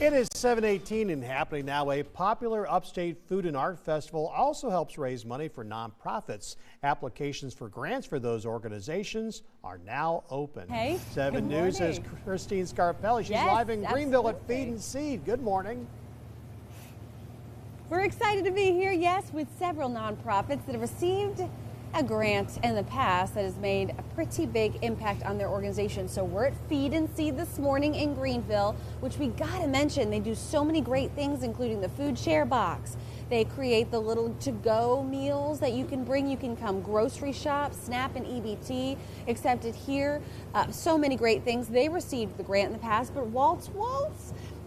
It is 7:18 and happening now. A popular upstate food and art festival also helps raise money for nonprofits. Applications for grants for those organizations are now open. Hey, 7 good News is morning. Christine Scarpelli. She's Yes, live in Greenville at absolutely. Feed and Seed. Good morning. We're excited to be here, yes, with several nonprofits that have received a grant in the past that has made a pretty big impact on their organization. So we're at Feed and Seed this morning in Greenville, which we gotta mention, they do so many great things, including the food share box. They create the little to-go meals that you can bring. You can come grocery shop, SNAP and EBT accepted here. So many great things. They received the grant in the past, but Waltz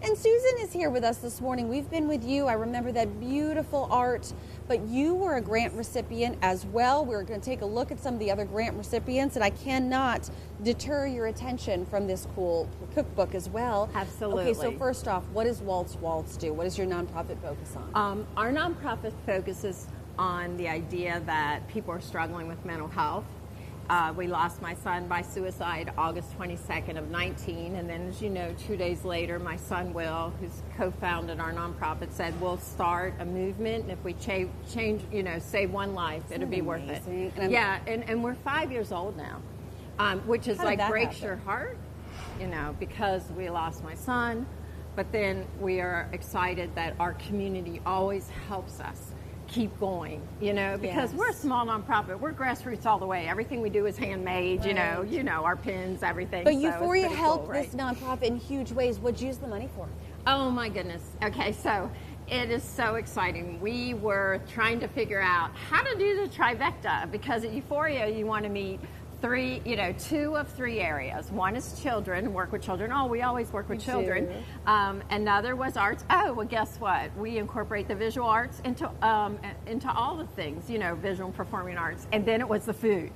and Susan is here with us this morning. We've been with you. I remember that beautiful art, but you were a grant recipient as well. We're going to take a look at some of the other grant recipients, and I cannot deter your attention from this cool cookbook as well. Absolutely. Okay, so first off, what does Waltz do? What does your nonprofit focus on? Our nonprofit focuses on the idea that people are struggling with mental health. We lost my son by suicide August 22nd of 19, and then, as you know, 2 days later, my son Will, who's co-founded our nonprofit, said we'll start a movement, and if we change, save one life, it'll be worth it. Yeah, and we're 5 years old now, which is like breaks your heart, because we lost my son, but then we are excited that our community always helps us keep going, because we're a small nonprofit. We're grassroots all the way. Everything we do is handmade, our pins, everything. But so Euphoria it's helped cool, right? this nonprofit in huge ways. What'd you use the money for? Oh my goodness. Okay, so it is so exciting. We were trying to figure out how to do the trifecta, because at Euphoria you want to meet two of three areas. One is children, work with children. Oh, we always work with children. Another was arts. Oh, well, guess what? We incorporate the visual arts into all the things, visual and performing arts. And then it was the food.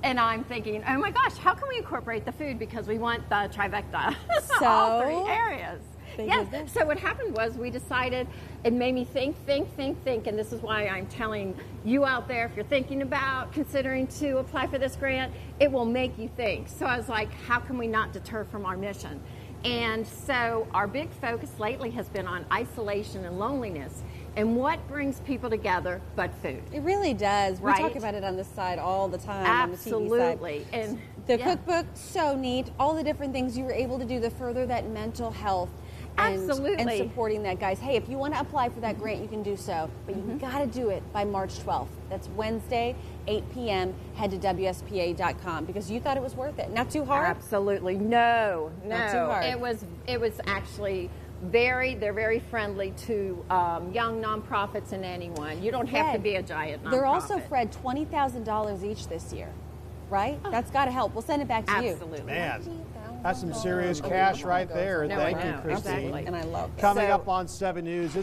And I'm thinking, oh my gosh, how can we incorporate the food? Because we want the trifecta. So all three areas. Yes. So what happened was we decided, it made me think, and this is why I'm telling you out there, if you're thinking about considering to apply for this grant, it will make you think. So I was like, how can we not deter from our mission? And so our big focus lately has been on isolation and loneliness. And what brings people together but food? It really does. Right? We talk about it on this side all the time. Absolutely. On the TV side. And the cookbook, so neat. All the different things you were able to do to further that mental health. And supporting that, guys. Hey, if you want to apply for that grant, you can do so. But you got to do it by March 12th. That's Wednesday, 8 p.m. Head to WSPA.com because you thought it was worth it. Not too hard? Absolutely. No. Not too hard. It was actually they're very friendly to young nonprofits and anyone. You don't have to be a giant nonprofit. They're also, Fred, $20,000 each this year, right? Oh. That's got to help. We'll send it back to you. Absolutely. Man, that's some serious cash right there. No, Thank I know. you, Christine. Exactly. And I love that. Coming up on 7 News.